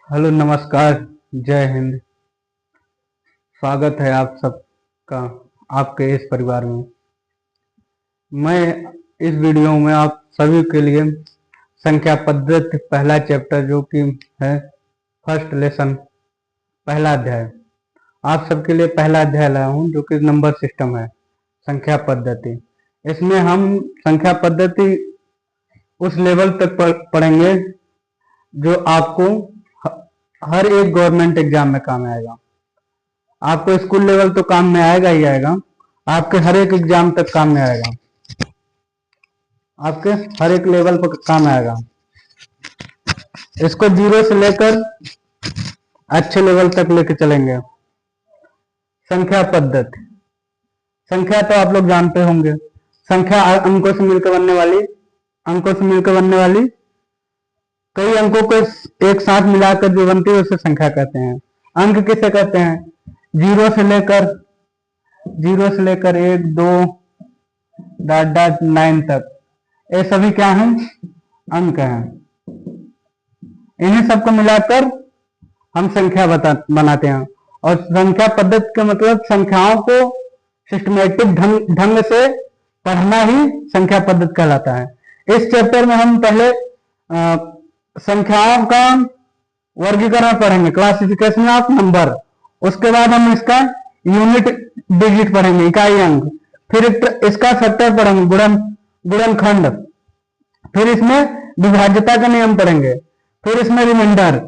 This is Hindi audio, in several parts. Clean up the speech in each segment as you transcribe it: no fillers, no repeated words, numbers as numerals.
हेलो, नमस्कार। जय हिंद। स्वागत है आप सबका आपके इस परिवार में। मैं इस वीडियो में आप सभी के लिए संख्या पद्धति पहला चैप्टर जो कि है फर्स्ट लेसन पहला अध्याय, आप सबके लिए पहला अध्याय लाया हूँ जो कि नंबर सिस्टम है, संख्या पद्धति। इसमें हम संख्या पद्धति उस लेवल तक पढ़ेंगे जो आपको हर एक गवर्नमेंट एग्जाम में काम आएगा। आपको स्कूल लेवल तो काम में आएगा ही आएगा, आपके हर एक एग्जाम तक काम में आएगा, आपके हर एक लेवल पर काम आएगा। इसको जीरो से लेकर अच्छे लेवल तक लेके चलेंगे। संख्या पद्धति, संख्या तो आप लोग जानते होंगे। संख्या अंकों से मिलकर बनने वाली कई अंकों को एक साथ मिलाकर जो बनती है उसे संख्या कहते हैं। अंक किसे कहते हैं? जीरो से लेकर एक, दो, डॉट डॉट 9 तक, ये सभी क्या हैं? अंक हैं। इन्हीं सबको मिलाकर हम संख्या बनाते हैं। और संख्या पद्धति का मतलब संख्याओं को सिस्टमेटिक ढंग से पढ़ना ही संख्या पद्धति कहलाता है। इस चैप्टर में हम पहले संख्याओं का वर्गीकरण पढ़ेंगे, क्लासिफिकेशन ऑफ नंबर। उसके बाद हम इसका यूनिट डिजिट पढ़ेंगे, इकाई अंक। फिर इसका फैक्टर पढ़ेंगे, गुणनखंड। फिर इसमें विभाज्यता का नियम पढ़ेंगे। फिर इसमें रिमाइंडर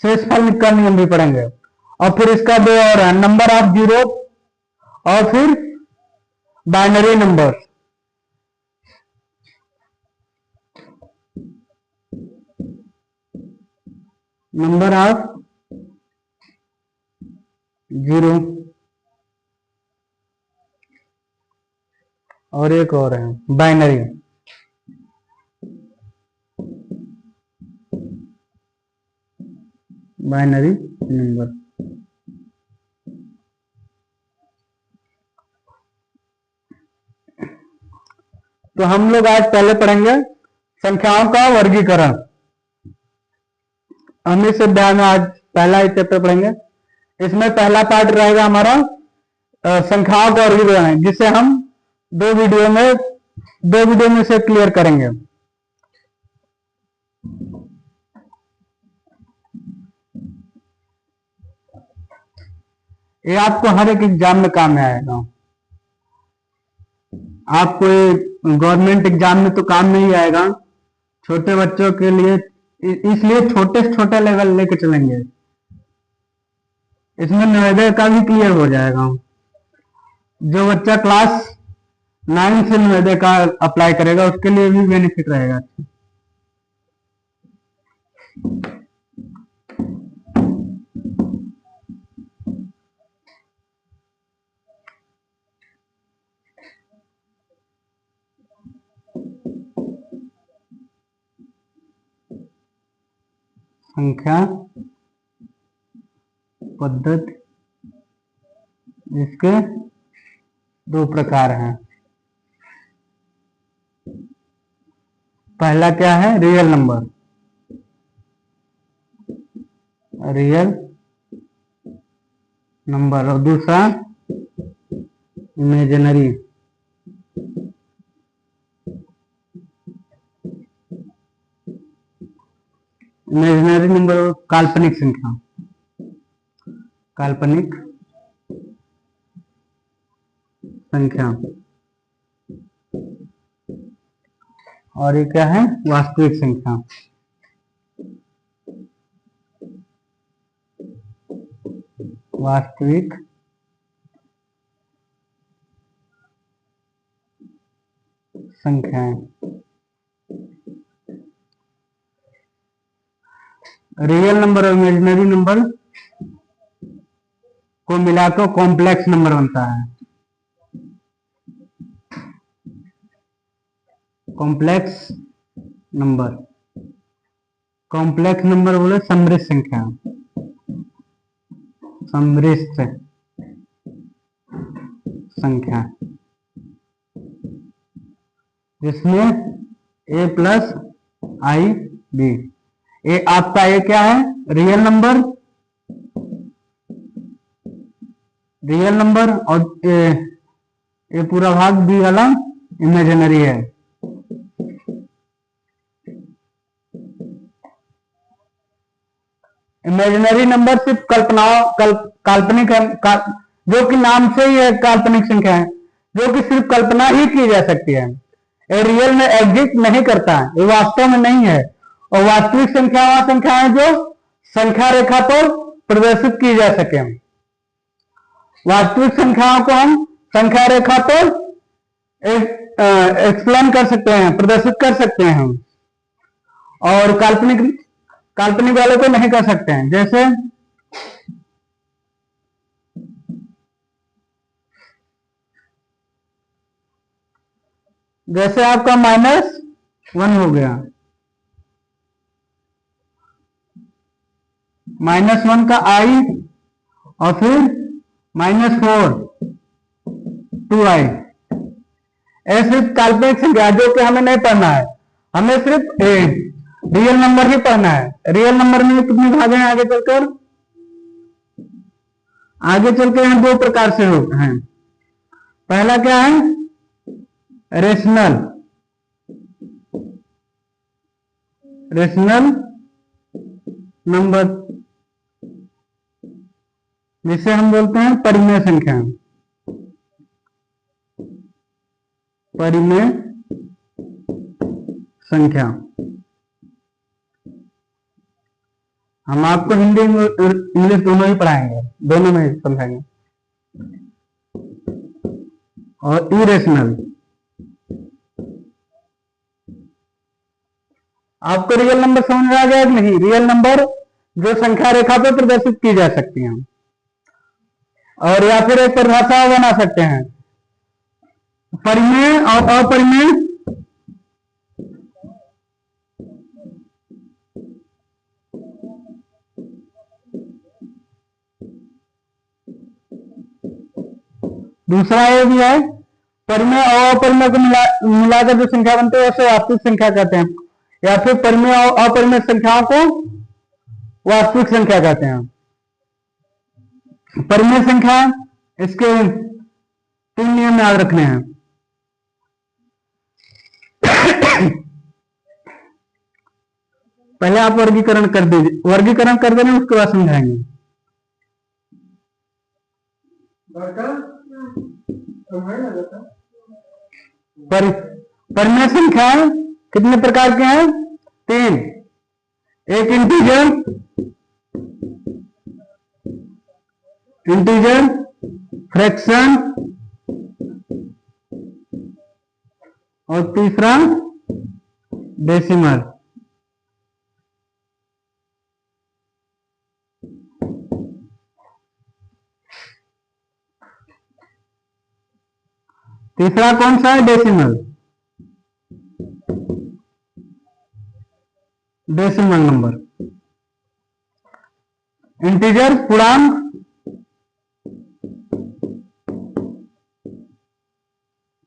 शेषफल का नियम भी पढ़ेंगे। और फिर इसका दो और है, नंबर ऑफ जीरो और फिर binary number. Number of zero और एक और है बाइनरी। नंबर। तो हम लोग आज पहले पढ़ेंगे संख्याओं का वर्गीकरण। हम इस अध्याय में आज पहला ही चैप्टर पढ़ेंगे। इसमें पहला पार्ट रहेगा हमारा संख्याओं का वर्गीकरण, जिसे हम दो वीडियो में से क्लियर करेंगे। ये आपको हर एक एग्जाम में काम में आएगा। आपको गवर्नमेंट एग्जाम में तो काम नहीं आएगा, छोटे बच्चों के लिए, इसलिए छोटे से छोटे लेवल लेके चलेंगे। इसमें नवोदय का भी क्लियर हो जाएगा। जो बच्चा क्लास 9 से नवोदय का अप्लाई करेगा उसके लिए भी बेनिफिट रहेगा। संख्या पद्धति, इसके दो प्रकार हैं। पहला क्या है? रियल नंबर और दूसरा इमेजिनरी नंबर, काल्पनिक संख्या। और ये क्या है? वास्तविक संख्या। वास्तविक संख्याएं। रियल नंबर और इमेजिनरी नंबर को मिलाकर कॉम्प्लेक्स नंबर बनता है। कॉम्प्लेक्स नंबर बोले समृद्ध संख्या, जिसमें ए प्लस आई बी। ए आपका ए क्या है? रियल नंबर, रियल नंबर, और ये पूरा भाग बी वाला इमेजिनरी है। इमेजिनरी नंबर सिर्फ काल्पनिक जो कि नाम से ही एक काल्पनिक संख्या है, जो कि सिर्फ कल्पना ही की जा सकती है। ये रियल में एग्जिस्ट नहीं करता है, ये वास्तव में नहीं है। और वास्तविक संख्या वह संख्या है जो संख्या रेखा पर प्रदर्शित की जा सके। वास्तविक संख्याओं को हम संख्या रेखा पर एक्सप्लेन कर सकते हैं, प्रदर्शित कर सकते हैं हम, और काल्पनिक वाले को नहीं कर सकते हैं। जैसे आपका -1 हो गया, -1 का आई, और फिर -4 2i। ऐसे काल्पनिक संख्या जो कि हमें नहीं पढ़ना है, हमें सिर्फ रियल नंबर ही पढ़ना है। रियल नंबर में कितने भाग हैं आगे चलकर? आगे चलकर यहाँ दो प्रकार से होते हैं। पहला क्या है? रेशनल नंबर, जिसे हम बोलते हैं परिमेय संख्या। परिमेय संख्या हम आपको हिंदी इंग्लिश दोनों ही पढ़ाएंगे, दोनों में समझाएंगे। और इरेशनल, आपको रियल नंबर समझ में आ गया कि नहीं? रियल नंबर जो संख्या रेखा पर प्रदर्शित की जा सकती हैं, और या फिर एक परिभाषा बना सकते हैं, परिमेय और अपरिमेय। दूसरा ये भी है, परिमेय और अपरिमेय को मिलाकर जो संख्या बनती है उसे वास्तविक संख्या कहते हैं, या फिर परिमेय और अपरिमेय संख्याओं को वास्तविक संख्या कहते हैं। परिमेय संख्या, इसके 3 नियम याद रखने हैं। पहले आप वर्गीकरण कर दीजिए, वर्गीकरण कर देने उसके बाद समझाएंगे। परिमेय संख्या कितने प्रकार के हैं? 3। एक इंटीजर, फ्रैक्शन, और तीसरा डेसिमल। तीसरा कौन सा है? डेसिमल। डेसिमल नंबर, इंटीजर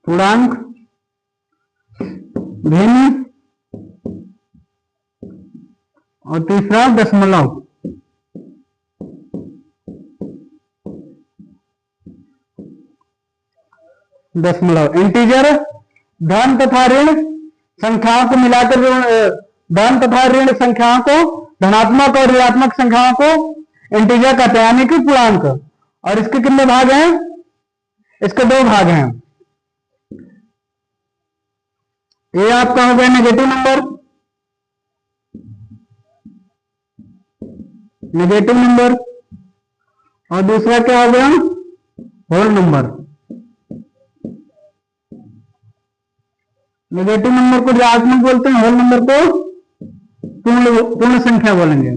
पूर्णांक, भिन्न, और तीसरा दशमलव। इंटीजर धन तथा ऋण संख्याओं को मिलाकर, धन तथा ऋण संख्याओं को, धनात्मक और ऋणात्मक संख्याओं को इंटीजर कहते हैं, यानी कि पूर्णांक। और इसके कितने भाग हैं? इसके 2 भाग हैं। ये आपका हो गया नेगेटिव नंबर, और दूसरा क्या हो गया? Whole number. नेगेटिव नंबर को ऋणात्मक बोलते हैं, होल नंबर को पूर्ण संख्या बोलेंगे।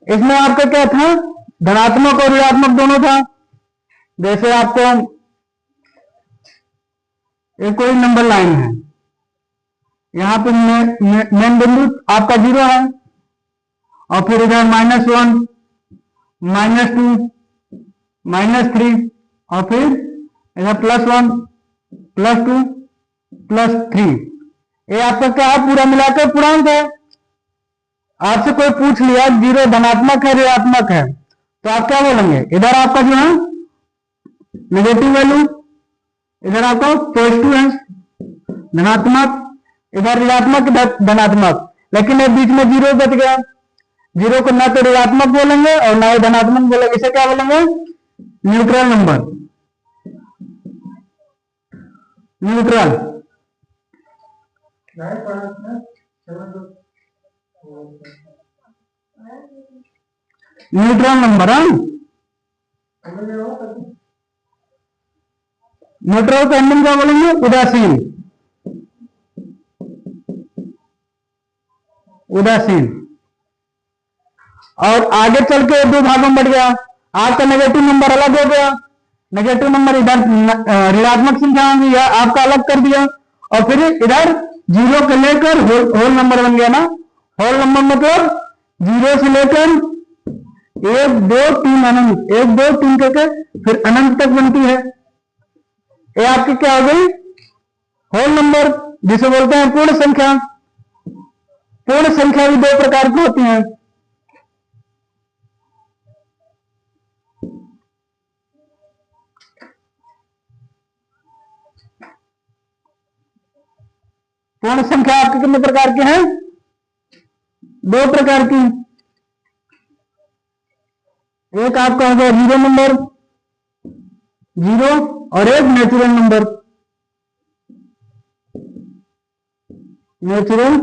इसमें आपका क्या था? धनात्मक और ऋणात्मक दोनों था। जैसे आपको एक कोई नंबर लाइन है, यहां पे मेन बिंदु आपका 0 है, और फिर इधर -1, -2, -3, और फिर इधर +1, +2, +3। ये आपका क्या है, पूरा मिलाकर पूर्णांक है। आपसे कोई पूछ लिया जीरो धनात्मक है ऋणात्मक है, तो आप क्या बोलेंगे, इधर आपका जो है नेगेटिव वैल्यू, इधर आपका पॉजिटिव है धनात्मक, इधर ऋणात्मक धनात्मक, लेकिन ये बीच में जीरो बच गया। जीरो को ना तो ऋणात्मक बोलेंगे और ना ही धनात्मक बोलेंगे, इसे क्या बोलेंगे, neutral number, neutral neutral number है। न्यूट्रल का एंडिंग क्या बोलेंगे, उदासीन, उदासीन। और आगे चल के दो भागों में बढ़ गया, आपका नेगेटिव नंबर अलग हो गया, नेगेटिव नंबर इधर ऋणात्मक संख्या होंगी, यह आपका अलग कर दिया, और फिर इधर जीरो के लेकर होल नंबर बन गया ना। होल नंबर मतलब जीरो से लेकर एक दो तीन अनंत, एक दो तीन करके फिर अनंत तक बनती है। ये आपकी क्या हो गई, होल नंबर, जिसे बोलते हैं पूर्ण संख्या। पूर्ण संख्या भी दो प्रकार की होती है, पूर्ण संख्या आपके कितने प्रकार के हैं, दो प्रकार की। एक आपका हो गया जीरो नंबर, जीरो, और एक natural number, natural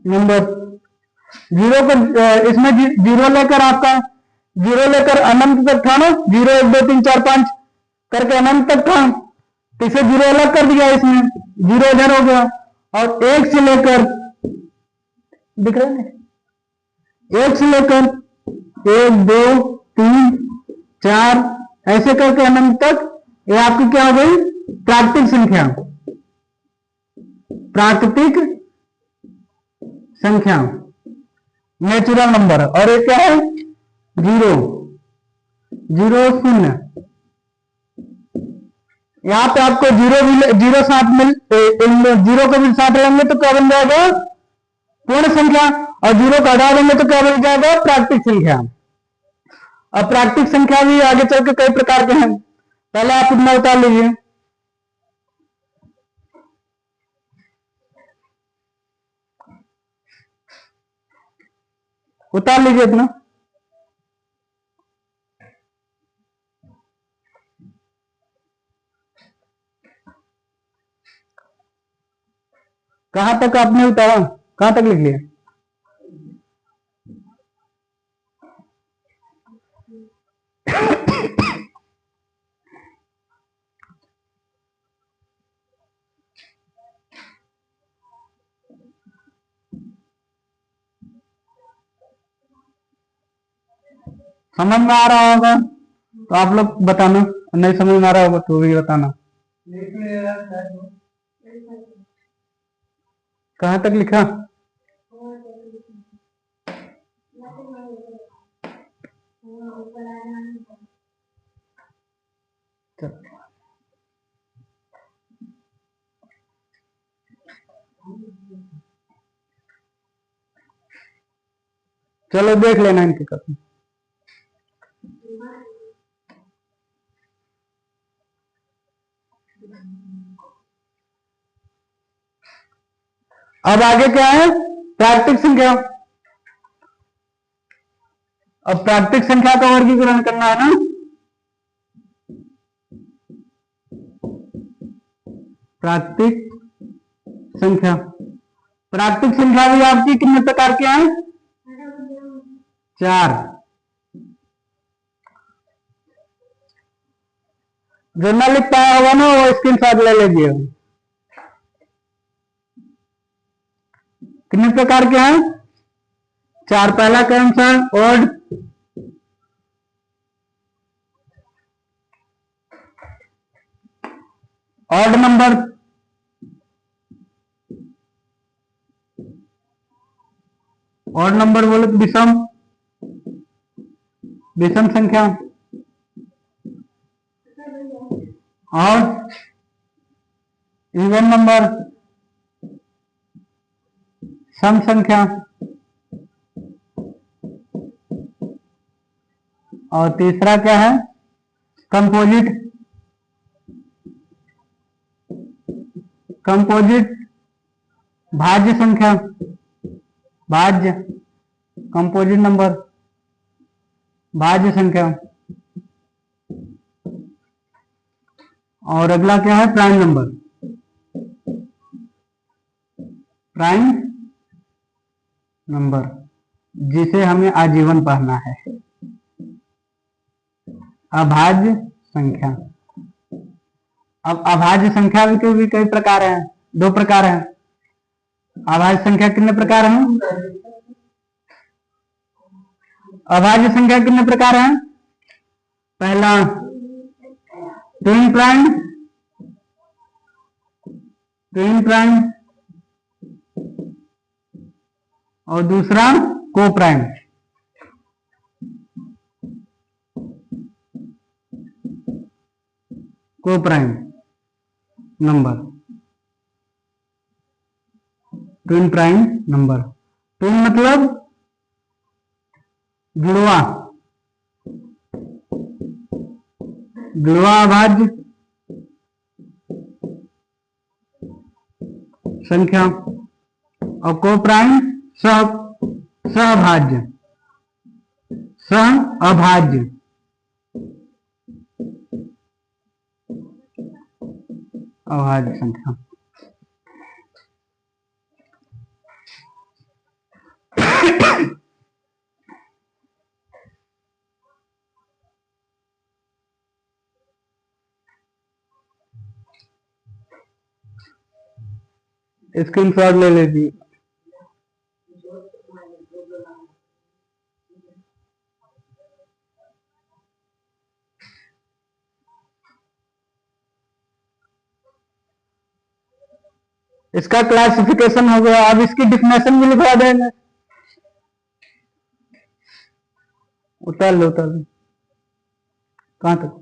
number. Zero को इसमें जीरो लेकर आपका, जीरो लेकर अनंत तक था ना, जीरो एक दो तीन चार पांच करके अनंत तक था, तो इसे जीरो अलग कर दिया, इसमें जीरो इधर हो गया, और एक से लेकर, दिख रहा है, एक से लेकर एक दो तीन चार ऐसे करके अनंत तक, ये आपकी क्या हो गई, प्राकृतिक संख्या, प्राकृतिक संख्या, नेचुरल नंबर। और ये क्या है, जीरो, जीरो शून्य। यहां पे आपको जीरो भी, जीरो साथ मिल, जीरो को भी साथ लेंगे तो क्या बन जाएगा, पूर्ण संख्या, और जीरो को हटा देंगे तो क्या बन जाएगा, प्राकृतिक संख्या। अब प्राकृतिक संख्या भी आगे चल के कई प्रकार के हैं, पहले आप इतना उतार लीजिए, उतार लीजिए इतना। कहां तक आपने उतारा, कहां तक लिख लिया, समझ में आ रहा होगा तो आप लोग बताना, नहीं समझ में आ रहा होगा तो भी बताना। कहां तक लिखा, चलो देख लेना इनकी कॉपी। अब आगे क्या है, प्राकृतिक संख्या। अब प्राकृतिक संख्या का वर्गीकरण करना है ना, प्राकृतिक संख्या। प्राकृतिक संख्या भी आपकी कितने प्रकार के हैं, चार। जो न लिख पाया होगा ना वो स्क्रीनशॉट ले लीजिए। कितने प्रकार के हैं, चार। पहला कौन सा, odd, odd number, odd number बोले तो विषम, विषम संख्या, और इवन नंबर, सम संख्या, और तीसरा क्या है, कंपोजिट। कंपोजिट भाज्य संख्या, भाज्य कंपोजिट नंबर, भाज्य संख्या। और अगला क्या है, प्राइम नंबर। प्राइम नंबर जिसे हमें आजीवन पढ़ना है। अभाज्य संख्या। अब अभाज्य संख्या के भी कई प्रकार हैं, दो प्रकार हैं। अभाज्य संख्या कितने प्रकार हैं? अभाज्य संख्या कितने प्रकार हैं? पहला ट्विन प्राइम, ट्विन प्राइम, और दूसरा को प्राइम। को prime number, twin prime number. Twin मतलब जुड़वा, जुड़वा अभाज्य संख्या। और को प्राइम सहभाज्य, सहअभाज्य। अभाज्य संख्या। स्क्रीनशॉट ले लीजिए। इसका क्लासिफिकेशन हो गया, अब इसकी डिफिनेशन भी लिखवा देंगे। उतार लो, उतार लो। कहां तक?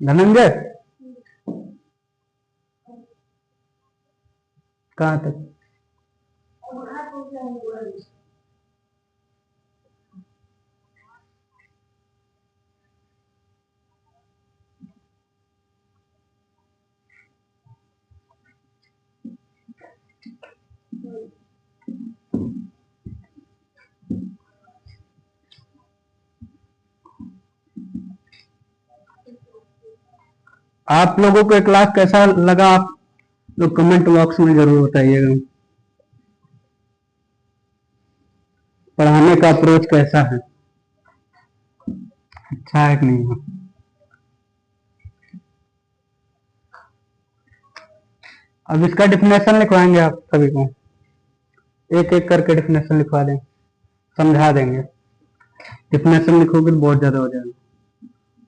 धनंजय कहां तक? आप लोगों को क्लास कैसा लगा, आप लोग कमेंट बॉक्स में जरूर बताइएगा। पढ़ाने का अप्रोच कैसा है, अच्छा है कि नहीं? अब इसका डिफिनेशन लिखवाएंगे आप सभी को, एक एक करके डिफिनेशन लिखवा दें, समझा देंगे। डिफिनेशन लिखोगे तो बहुत ज्यादा हो जाएगा।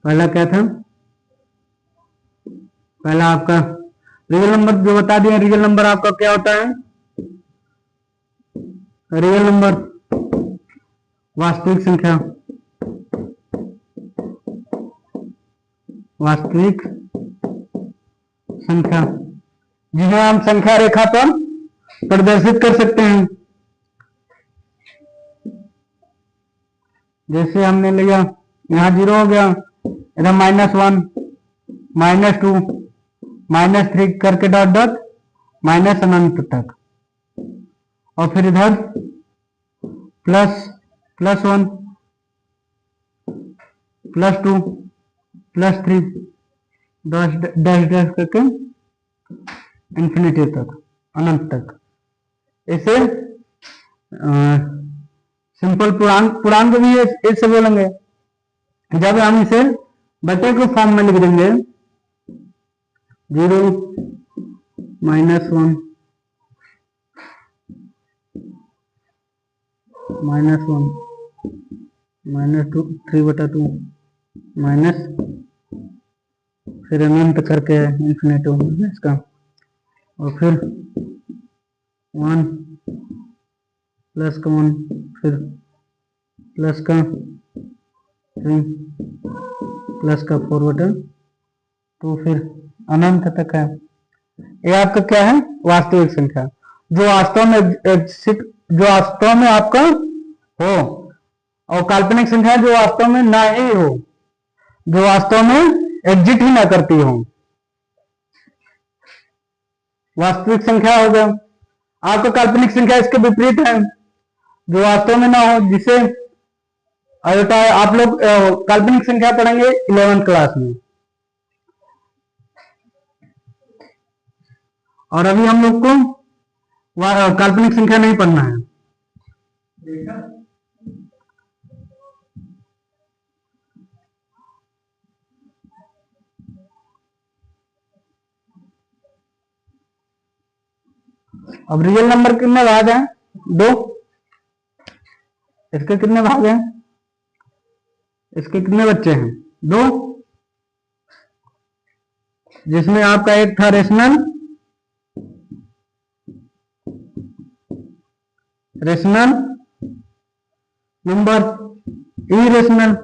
पहला क्या था? पहला आपका रियल नंबर जो बता दिया। रियल नंबर आपका क्या होता है? रियल नंबर वास्तविक संख्या, वास्तविक संख्या जिसे हम संख्या रेखा पर प्रदर्शित कर सकते हैं। जैसे हमने लिया, यहाँ 0 हो गया, इधर -1, -2, -3 करके डॉट डॉट माइनस अनंत तक, और फिर इधर +1, +2, +3 डैश डैश डैश करके इंफिनिटी तक, अनंत तक। इसे सिंपल पूर्णांक भी इससे बोलेंगे। जब हम इसे बटे के फॉर्म में लिख देंगे, 0, -1, -1, -2, 3/2, माइनस फिर अनंत करके इंफिनिटी इसका, और फिर 1 प्लस का 1, फिर प्लस का 3 प्लस का 4/2, तो फिर अनंत तक है। ये आपका क्या है? वास्तविक संख्या, जो वास्तव में जो वास्तव में आपका हो, और काल्पनिक संख्या जो वास्तव में ना ही हो, जो वास्तव में एग्जिट ही ना करती हो। वास्तविक संख्या हो गया। आपका काल्पनिक संख्या इसके विपरीत है, जो वास्तव में ना हो, जिसे आप लोग काल्पनिक संख्या पढ़ेंगे 11th क्लास में। और अभी हम लोग को काल्पनिक संख्या नहीं पढ़ना है। अब रियल नंबर कितने भाग हैं? 2। इसके कितने भाग हैं? इसके कितने बच्चे हैं? 2। जिसमें आपका एक था rational number, irrational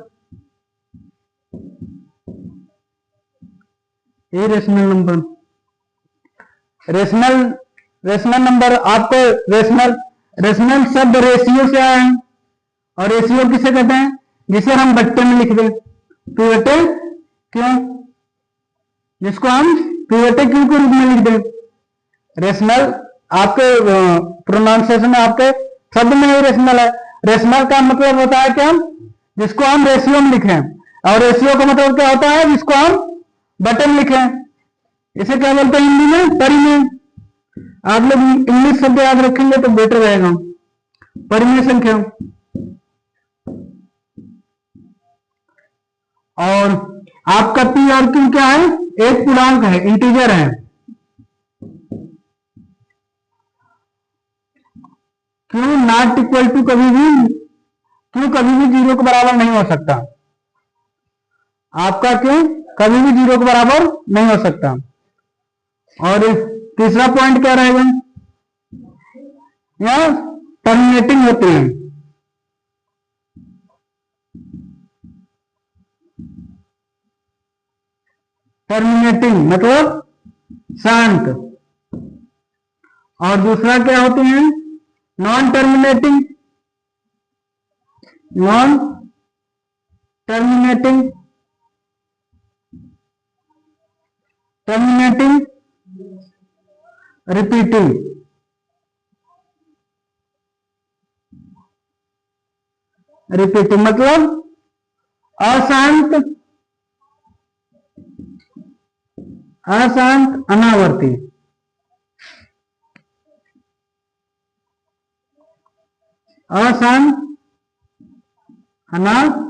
number. Rational number आपको रेशनल शब्द रेशियो से आया है, और रेशियो किसे कहते हैं? जिसे हम बट्टे में लिख दें, पिवटे क्यों, जिसको हम पिवटे क्यों के रूप में लिख दें। रेशनल आपके प्रोनाउंसिएशन में, आपके शब्द में ही रेशनल है। रेशनल का मतलब होता है क्या? जिसको हम रेशियो में लिखें, और रेशियो का मतलब क्या होता है? जिसको हम बट्टे में लिखें। इसे क्या बोलते हैं हिंदी में? परिमेय। आप लोग इंग्लिश शब्द याद रखेंगे तो बेटर रहेगा। परिमेय संख्या। और आपका पी और क्यू क्या है? एक पूर्णांक है, इंटीजर है। क्यू नॉट इक्वल टू कभी भी 0 के बराबर नहीं हो सकता। आपका क्यू कभी भी 0 के बराबर नहीं हो सकता। और तीसरा पॉइंट क्या रहेगा? यह टर्मिनेटिंग होती है। टर्मिनेटिंग मतलब शांत। और दूसरा क्या होती है? Non terminating repeating. मतलब अशांत अनावर्ती। अशांत अनावर्ती।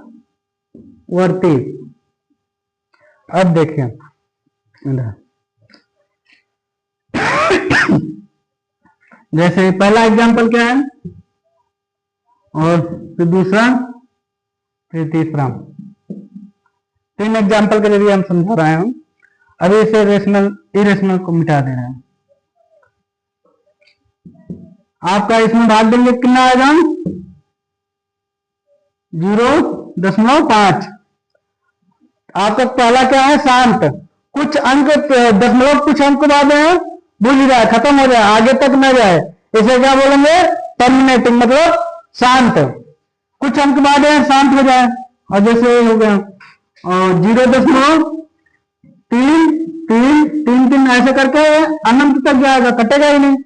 अब देखिए जैसे पहला एग्जांपल क्या है, और फिर दूसरा, फिर तीसरा। 3 एग्जांपल के जरिए हम समझा रहे हैं। अभी इसे इरेशनल को मिटा दे रहे हैं। आपका इसमें भाग देंगे कितना आएगा? 0.5। आपका पहला क्या है? शांत। कुछ अंक दशमलव कुछ अंक बाद भूल जाए, खत्म हो जाए, आगे तक न जाए, इसे क्या बोलेंगे? टर्मिनेटिंग मतलब शांत। कुछ अंक बाद शांत हो जाए, और जैसे हो गया 0.333 ऐसे करके अनंत तक जाएगा, कटेगा ही नहीं।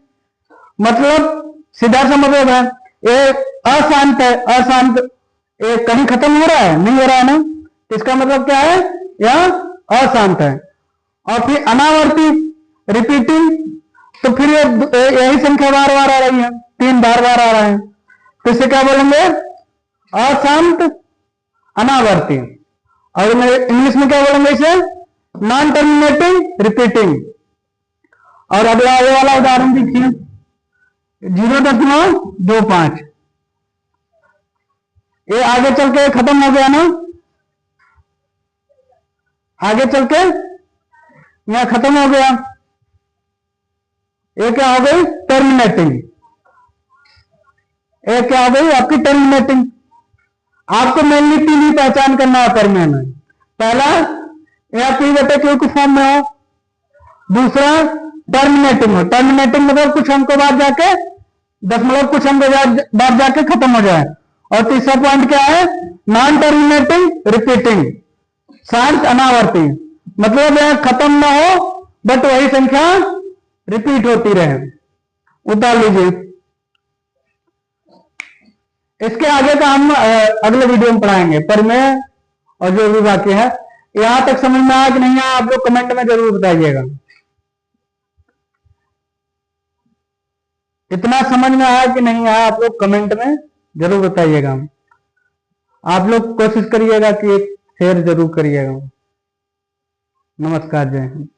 मतलब सीधा सा मतलब है, ये अशांत है। अशांत एक कहीं खत्म हो रहा है? नहीं हो रहा है ना, इसका मतलब क्या है? यह अशांत है। और फिर अनावर्ती रिपीटिंग, तो फिर यही संख्या बार बार आ रही है, 3 बार बार आ रहा है, तो इसे क्या बोलेंगे? अशांत अनावर्ती। और इंग्लिश में क्या बोलेंगे इसे? Non terminating repeating. और अगला ये वाला उदाहरण देखिए, 0.25। ये आगे चल के खत्म हो गया ना, आगे चल के यहां खत्म हो गया। ये क्या हो गई? टर्मिनेटिंग। ये क्या हो गई? आपकी टर्मिनेटिंग। आपको मेनली 3 ही पहचान करना है परिमेय में। पहला या पी बटे क्यू की फॉर्म में हो। दूसरा टर्मिनेटिंग हो, टर्मिनेटिंग मतलब कुछ अंकों बाद जाके 10 कुछ अंकों बाद जाके खत्म हो जाए। और तीसरा पॉइंट क्या है, नॉन टर्मिनेटिंग रिपीटिंग, शांत अनावर्ती, मतलब यह खत्म ना हो बट वही संख्या रिपीट होती रहे। उतार लीजिए। इसके आगे का हम अगले वीडियो में पढ़ाएंगे, परिमेय और जो भी बाकी है। यहां तक समझ में आया कि नहीं आया, आप लोग कमेंट में जरूर बताइएगा। इतना समझ में आया कि नहीं आया, आप लोग कमेंट में जरूर बताइएगा। आप लोग कोशिश करिएगा कि एक शेयर जरूर करिएगा। नमस्कार, जय हिंद।